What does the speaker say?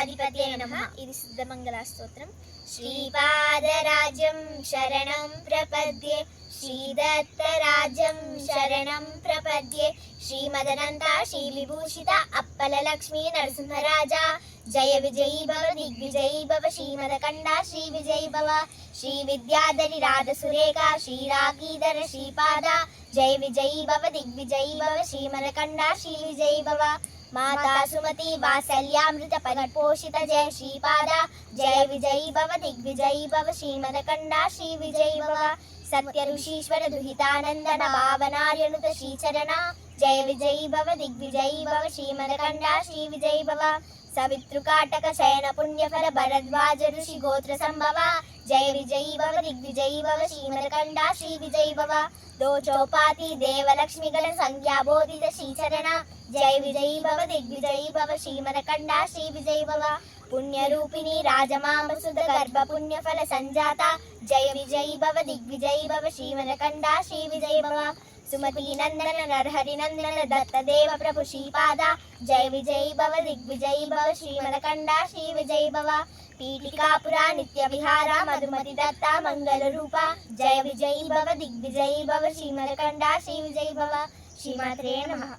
గణాధిపతये నమః. ఇది సిద్ధమంగళ స్తోత్రం. శ్రీపాదరాజ్యం శరణం ప్రపద్యే, శ్రీదత్తరాజ్యం శరణం ప్రపద్యే, శ్రీమదనంత శ్రీవిభూషిత అప్పల లక్ష్మీ నరసింహరాజా జయ విజయీ భవ దిగ్విజయీ భవ, శ్రీమదకండ శ్రీ విజయీ భవ, శ్రీ విద్యాధరి రాధ సురేఖ శ్రీరాగీధర శ్రీపాద జయ విజయీ భవ దిగ్విజయీ భవ, శ్రీమదకండ శ్రీ విజయీ భవ, మాతా సుమతి వాత్సల్యామృత పరిపోషిత జయ శ్రీపాద జయ విజయీ భవ దిగ్విజయీ భవ, శ్రీమదకండ శ్రీ విజయీ భవ, సత్య ఋషీశ్వర దుహితానందన భావనార్యనుత శ్రీచరణ జయ విజయీ భవ దిగ్విజయీ భవ, శ్రీమదకండ శ్రీ విజయీ భవ, సవితృకాటక శయన పుణ్యఫల భరద్వాజ ఋషి గోత్ర సంభవ జయ విజయీ భవ దిగ్విజయీ భవ, శ్రీమదకండ శ్రీ విజయీ భవ, దోచోపాతి దేవలక్ష్మి గణ సంఖ్యాబోధిత శ్రీచరణ జయ విజయీ భవ దిగ్విజయీ భవ, శ్రీమదకండ శ్రీ విజయీ భవ, పుణ్యరూపిణి రాజమాంబసుద గర్భ పుణ్యఫల సంజాత జయ విజయీ భవ దిగ్విజయీ భవ, శ్రీమదకండ శ్రీ విజయీ భవ, సుమతి నందన నరహరి నందన దత్తదేవ ప్రభు శ్రీపాద జయ విజయీ భవ దిగ్విజయీ భవ, శ్రీమదకండ శ్రీ విజయీ భవ, పీఠికాపురా నిత్య విహార మధుమతి దత్త మంగళ రూప జయ విజయీ భవ దిగ్విజయీ భవ, శ్రీమదకండ శ్రీ విజయీ భవ. శ్రీమాత్రే నమః.